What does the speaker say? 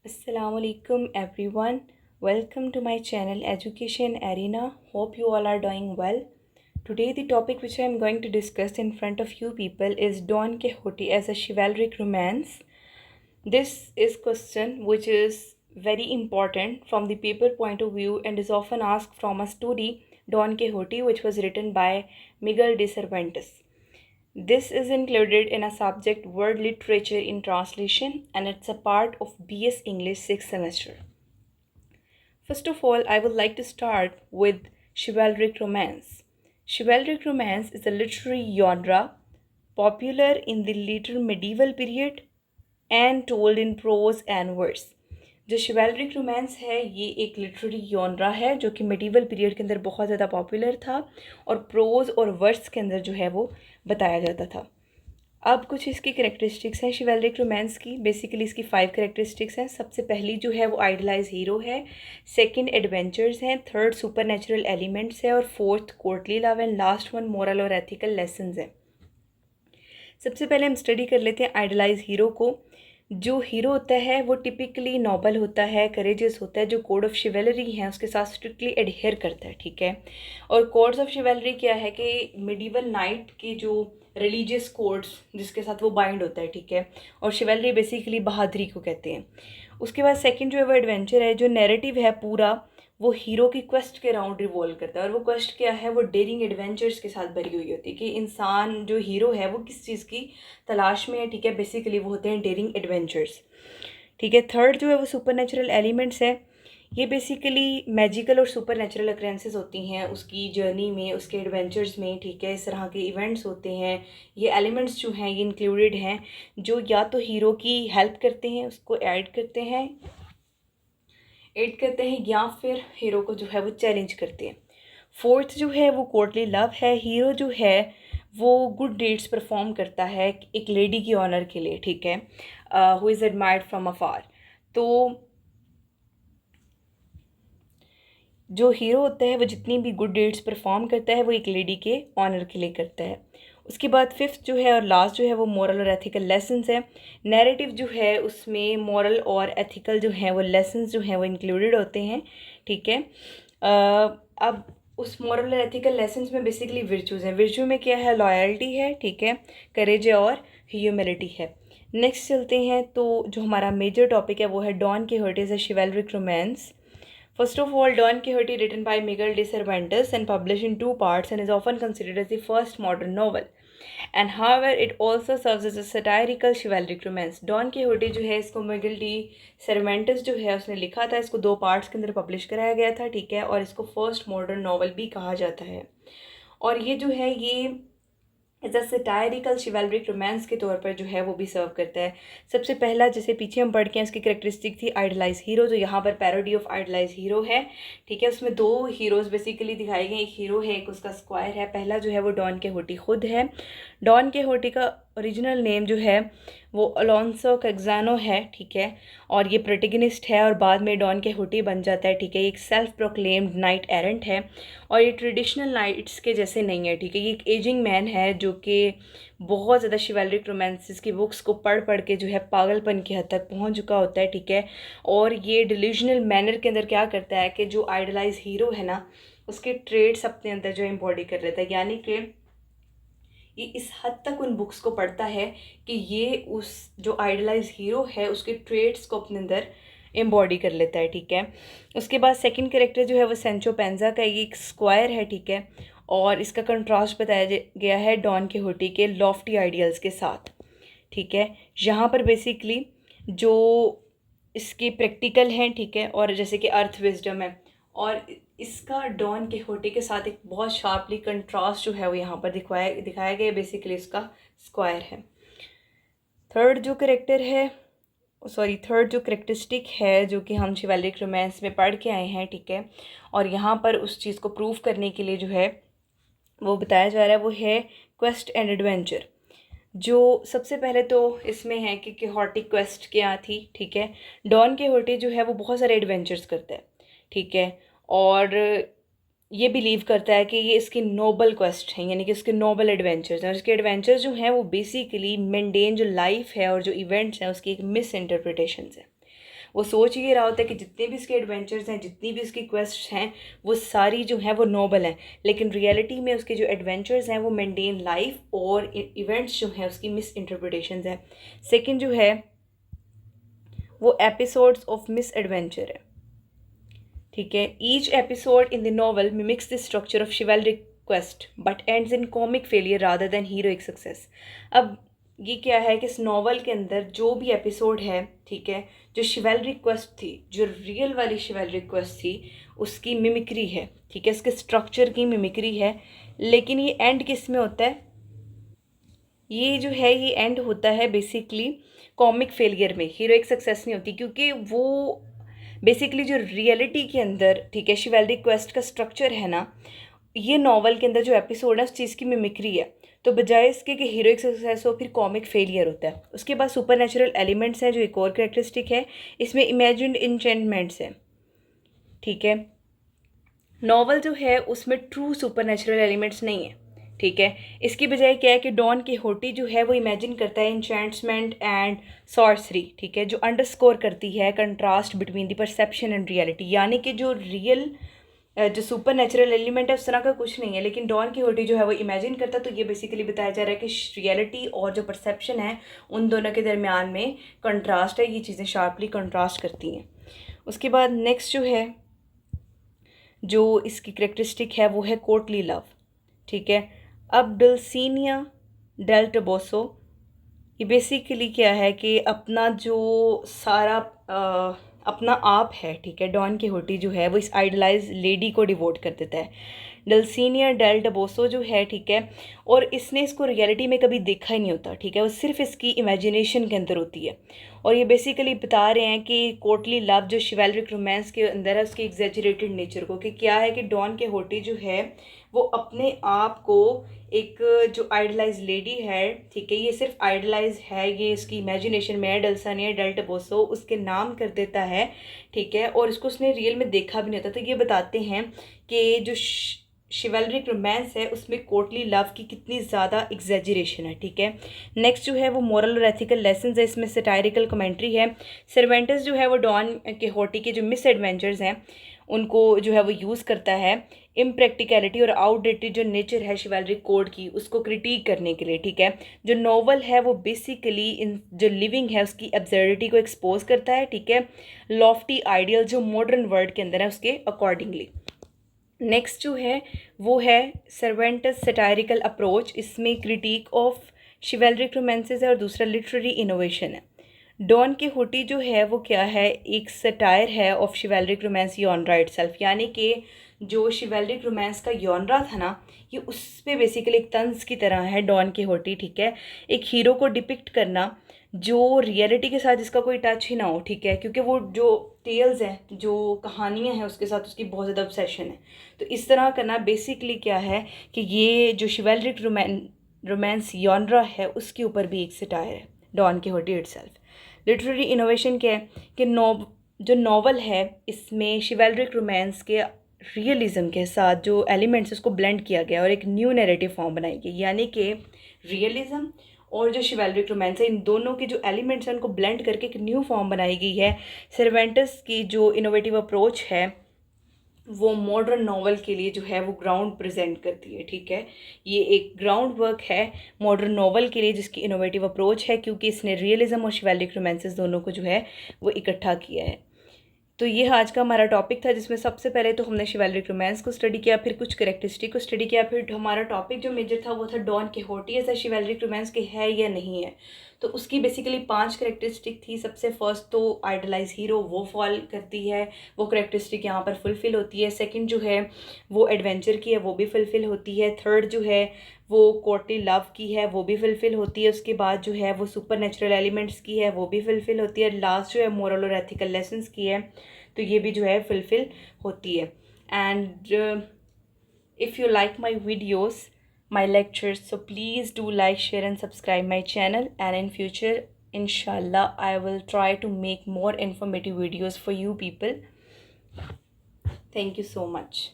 Assalamualaikum everyone. Welcome to my channel Education Arena. Hope you all are doing well. Today the topic which I am going to discuss in front of you people is Don Quixote as a chivalric romance. This is question which is very important from the paper point of view and is often asked from a story Don Quixote which was written by Miguel de Cervantes. This is included in a subject World Literature in Translation and it's a part of BS English 6th semester. First of all, I would like to start with chivalric romance. Chivalric romance is a literary genre popular in the later medieval period and told in prose and verse. जो शिवैल्रिक romance है ये एक literary genre है जो कि medieval period के अंदर बहुत ज़्यादा पॉपुलर था और प्रोज और वर्स के अंदर जो है वो बताया जाता था। अब कुछ इसकी करेक्टरिस्टिक्स हैं शिवैल्रिक रोमांस की। बेसिकली इसकी 5 करेक्टरिस्टिक्स हैं। सबसे पहली जो है वो आइडलाइज हीरो है, सेकंड एडवेंचर्स हैं, थर्ड सुपर नेचुरल एलिमेंट्स है और fourth courtly love and last one moral और एथिकल लेसन्स हैं। सबसे पहले हम स्टडी कर लेते हैं आइडलाइज हीरो को। जो हीरो होता है वो टिपिकली नोबल होता है, करेजियस होता है, जो कोड ऑफ शिवेलरी है उसके साथ स्ट्रिक्टली एडहेयर करता है, ठीक है। और कोड्स ऑफ शिवेलरी क्या है कि मिडीवल नाइट के जो रिलीजियस कोड्स जिसके साथ वो बाइंड होता है, ठीक है। और शिवेलरी बेसिकली बहादुरी को कहते हैं। उसके बाद सेकंड जो है वो एडवेंचर है। जो नैरेटिव है पूरा वो हीरो की क्वेस्ट के राउंड रिवॉल्व करता है और वो क्वेस्ट क्या है, वो डेयरिंग एडवेंचर्स के साथ भरी हुई होती है कि इंसान जो हीरो है वो किस चीज़ की तलाश में है, ठीक है। बेसिकली वो होते हैं डेयरिंग एडवेंचर्स, ठीक है। थर्ड जो है वो सुपर नेचुरल एलिमेंट्स है। ये बेसिकली मैजिकल और सुपर नेचुरल अक्रेंसेस होती हैं उसकी जर्नी में, उसके एडवेंचर्स में, ठीक है। इस तरह के इवेंट्स होते हैं। ये एलिमेंट्स जो हैं ये इंक्लूडेड हैं जो या तो हीरो की हेल्प करते हैं, उसको ऐड करते हैं या फिर हीरो को जो है वो चैलेंज करते हैं। फोर्थ जो है वो कोर्टली लव है। हीरो जो है वो गुड डीड्स परफॉर्म करता है एक लेडी की ऑनर के लिए, ठीक है, हु इज़ एडमायर्ड फ्रॉम अफार। तो जो हीरो होता है वो जितनी भी गुड डीड्स परफॉर्म करता है वो एक लेडी के ऑनर के लिए करता है। उसके बाद फिफ्थ जो है और लास्ट जो है वो मोरल और एथिकल लेसन्स है। नैरेटिव जो है उसमें मोरल और एथिकल जो है वो लेसन्स जो हैं वो इंक्लूडेड होते हैं, ठीक है। अब उस मोरल और एथिकल लेसन्स में बेसिकली वर्चूज़ हैं। वर्चू में क्या है, लॉयल्टी है, ठीक है, करेज है और ह्यूमिलिटी है। नेक्स्ट चलते हैं तो जो हमारा मेजर टॉपिक है वो है Don Quixote is a chivalric romance. First of all, Don Quixote, written by Miguel de Cervantes and published in 2 parts, and is often considered as the first modern novel. And however, it also serves as a satirical chivalric romance. Don Quixote जो है इसको Miguel de Cervantes जो है उसने लिखा था, इसको 2 parts के अंदर पब्लिश कराया गया था, ठीक है। और इसको फर्स्ट मॉडर्न नॉवल भी कहा जाता है। और ये जो है ये एज अ सटायरिकल शिवेलरिक रोमांस के तौर पर जो है वो भी सर्व करता है। सबसे पहला जैसे पीछे हम पढ़ के हैं उसकी करेक्टरिस्टिक थी आइडलाइज हीरो, जो यहाँ पर पैरोडी ऑफ आइडलाइज हीरो है, ठीक है। उसमें 2 हीरोज़ बेसिकली दिखाए गए, एक हीरो है एक उसका स्क्वायर है। पहला जो है वो डॉन किहोटी खुद है। डॉन किहोटी का ओरिजिनल नेम जो है वो अलोंसो कैक्जानो है, ठीक है। और ये प्रोटेगनिस्ट है और बाद में डॉन किहोटी बन जाता है, ठीक है। ये एक सेल्फ प्रोक्लेम्ड नाइट एरेंट है और ये ट्रेडिशनल नाइट्स के जैसे नहीं है, ठीक है। ये एक एजिंग मैन है जो कि बहुत ज़्यादा शिवेलरिक रोमांसेस की बुक्स को पढ़ पढ़ के जो है पागलपन की हद तक पहुंच चुका होता है, ठीक है। और ये डिल्यूजनल मैनर के अंदर क्या करता है कि जो आइडलाइज हीरो है ना उसके ट्रेड्स अपने अंदर जो एम्बॉडी कर लेता है, यानी कि ये इस हद तक उन बुक्स को पढ़ता है कि ये उस जो आइडलाइज हीरो है उसके ट्रेड्स को अपने अंदर एम्बॉडी कर लेता है, ठीक है। उसके बाद सेकंड कैरेक्टर जो है वो सेंचो पेंजा का, ये एक स्क्वायर है, ठीक है। और इसका कंट्रास्ट बताया गया है डॉन किहोटी के लॉफ्टी आइडियल्स के साथ, ठीक है। यहाँ पर बेसिकली जो इसके प्रैक्टिकल हैं, ठीक है, और जैसे कि अर्थ विजडम है, और इसका डॉन किहोटी के साथ एक बहुत शार्पली कंट्रास्ट जो है वो यहाँ पर दिखाया गया बेसिकली इसका स्क्वायर है। थर्ड जो करेक्टरिस्टिक है जो कि हम शिवेलरिक रोमांस में पढ़ के आए हैं, ठीक है। और यहाँ पर उस चीज़ को प्रूव करने के लिए जो है वो बताया जा रहा है वो है क्वेस्ट एंड एडवेंचर। जो सबसे पहले तो इसमें है कि किहोटी क्वेस्ट क्या थी, ठीक है। डॉन किहोटी जो है वो बहुत सारे एडवेंचर्स करता है, ठीक है। और ये बिलीव करता है कि ये इसकी नोबल क्वेस्ट है, यानी कि इसके नोबल एडवेंचर्स हैं। और इसके एडवेंचर्स जो हैं वो बेसिकली मेंडेन जो लाइफ है और जो इवेंट्स हैं उसकी एक मिस इंटरप्रिटेशन है। वो सोच ये रहा होता है कि जितने भी उसके एडवेंचर्स हैं, जितनी भी उसकी क्वेस्ट हैं, वो सारी जो हैं वो नोबल हैं, लेकिन रियलिटी में उसके जो एडवेंचर्स हैं वो मेंटेन लाइफ और इवेंट्स जो हैं उसकी मिस इंटरप्रिटेशंस हैं। सेकंड जो है वो एपिसोड्स ऑफ मिस एडवेंचर है, ठीक है। Each episode in the novel mimics the structure of chivalric quest but ends in comic failure rather than heroic success. अब ये क्या है कि इस नॉवल के अंदर जो भी एपिसोड है, ठीक है, जो शिवैल्रिक क्वेस्ट थी, जो रियल वाली शिवैल्रिक क्वेस्ट थी, उसकी मिमिक्री है, ठीक है, उसके स्ट्रक्चर की मिमिक्री है, लेकिन ये एंड किस में होता है? ये जो है ये एंड होता है बेसिकली कॉमिक फेलियर में, हीरोइक सक्सेस नहीं होती, क्योंकि वो बेसिकली जो रियलिटी के अंदर, ठीक है, शिवैल्रिक क्वेस्ट का स्ट्रक्चर है ना, ये नॉवल के अंदर जो एपिसोड है उस चीज़ की मिमिक्री है। तो बजाय इसके कि हीरोइक सक्सेस हो फिर कॉमिक फेलियर होता है। उसके बाद सुपर नेचुरल एलिमेंट्स हैं जो एक और करेक्टरिस्टिक है, इसमें इमेजिन्ड इंचेंटमेंट्स हैं, ठीक है। नॉवल जो है उसमें ट्रू सुपर नेचुरल एलिमेंट्स नहीं है, ठीक है। इसकी बजाय क्या है कि डॉन किहोटी जो है वो इमेजिन करता है इंचेंट्समेंट एंड सॉर्सरी, ठीक है, जो अंडरस्कोर करती है contrast between the perception and reality, यानी कि जो रियल जो सुपर नेचुरल एलिमेंट है उस तरह का कुछ नहीं है, लेकिन डॉन किहोटी जो है वो इमेजिन करता है। तो ये बेसिकली बताया जा रहा है कि रियलिटी और जो परसेप्शन है उन दोनों के दरमियान में कंट्रास्ट है, ये चीज़ें शार्पली कंट्रास्ट करती हैं। उसके बाद नेक्स्ट जो है जो इसकी करेक्टरिस्टिक है वो है कोर्टली लव, ठीक है। अब डल्सिनिया डेल टोबोसो ये बेसिकली क्या है कि अपना जो सारा अपना आप है, ठीक है, डॉन किहोटी जो है वो इस आइडलाइज लेडी को डिवोट कर देता है, डल्सिनिया डेल टोबोसो जो है, ठीक है। और इसने इसको रियलिटी में कभी देखा ही नहीं होता, ठीक है, वो सिर्फ इसकी इमेजिनेशन के अंदर होती है। और ये बेसिकली बता रहे हैं कि कोर्टली लव जो शिवैल्रिक रोमांस के अंदर है उसके एग्जैजरेटेड नेचर को, कि क्या है कि डॉन किहोटी जो है वो अपने आप को एक जो आइडलाइज लेडी है, ठीक है, ये सिर्फ आइडलाइज है, ये इसकी इमेजिनेशन में है, डल्सानिया डेल टोबोसो उसके नाम कर देता है, ठीक है, और इसको उसने रियल में देखा भी नहीं होता। तो ये बताते हैं कि जो शिवैल्रिक रोमांस है उसमें कोर्टली लव की कितनी ज़्यादा एग्जैजरेशन है, ठीक है। नेक्स्ट जो है वो मोरल और एथिकल लेसन्स है, इसमें सटायरिकल कमेंट्री है। सर्वेंटस जो है वो डॉन किहोटी के जो मिस एडवेंचर्स हैं उनको जो है वो यूज़ करता है इम्प्रैक्टिकलिटी और आउटडेटेड जो नेचर है शिवैल्रिक कोड की उसको क्रिटिक करने के लिए, ठीक है। जो नॉवल है वो बेसिकली इन जो लिविंग है उसकी एब्सर्डिटी को एक्सपोज करता है, ठीक है, लॉफ्टी आइडियल जो मॉडर्न वर्ल्ड के अंदर है उसके अकॉर्डिंगली। नेक्स्ट जो है वो है सर्वेंटस सटायरिकल अप्रोच, इसमें क्रिटिक ऑफ शिवैल्रिक रोमांसेस है और दूसरा लिटरेरी इनोवेशन है। डॉन किहोटी जो है वो क्या है, एक सटायर है ऑफ शिवैल्रिक रोमांस यॉनरा इटसेल्फ, यानी कि जो शिवैल्रिक रोमांस का यॉनरा था ना ये उस पर बेसिकली एक तंज की तरह है डॉन किहोटी, ठीक है, एक हीरो को डिपिक्ट करना जो रियलिटी के साथ जिसका कोई टच ही ना हो, ठीक है, क्योंकि वो जो टेल्स हैं जो कहानियाँ हैं उसके साथ उसकी बहुत ज़्यादा ऑब्सेशन है। तो इस तरह करना बेसिकली क्या है कि ये जो शिवैल्रिक रोमांस यॉनरा है उसके ऊपर भी एक सटायर है डॉन किहोटी इटसेल्फ। लिटरेरी इनोवेशन क्या है कि जो नॉवल है इसमें शिवैल्रिक रोमांस के रियलिज़म के साथ जो एलिमेंट्स उसको ब्लेंड किया गया और एक न्यू नैरेटिव फॉर्म बनाई गई, यानी कि रियलिज़म और जो शिवैल्रिक रोमांस है इन दोनों के जो एलिमेंट्स हैं उनको ब्लेंड करके एक न्यू फॉर्म बनाई गई है। सर्वेंटस की जो इनोवेटिव अप्रोच है वो मॉडर्न नॉवल के लिए जो है वो ग्राउंड प्रेजेंट करती है, ठीक है। ये एक ग्राउंड वर्क है मॉडर्न नॉवल के लिए जिसकी इनोवेटिव अप्रोच है, क्योंकि इसने रियलिज्म और शिवैल्रिक रोमांसेस दोनों को जो है वो इकट्ठा किया है। तो ये आज का हमारा टॉपिक था जिसमें सबसे पहले तो हमने शिवैल्रिक रोमांस को स्टडी किया, फिर कुछ करेक्टरिस्टिक को स्टडी किया, फिर हमारा टॉपिक जो मेजर था वो था डॉन किहोटी ऐसा शिवैल्रिक रोमांस के है या नहीं है। तो उसकी बेसिकली 5 करेक्टरिस्टिक थी। सबसे फर्स्ट तो आइडलाइज हीरो वो फॉल करती है, वो करेक्टरिस्टिक यहाँ पर फुलफ़िल होती है। सेकंड जो है वो एडवेंचर की है वो भी फुलफ़िल होती है। थर्ड जो है वो कोर्टली लव की है वो भी फुलफ़िल होती है। उसके बाद जो है वो सुपर नेचुरल एलिमेंट्स की है वो भी फुलफ़िल होती है। लास्ट जो है मोरल और एथिकल लेसन्स की है तो ये भी जो है फुलफ़िल होती है। And if you like my videos my lectures, so please do like, share and subscribe my channel, and in future inshallah I will try to make more informative videos for you people. Thank you so much.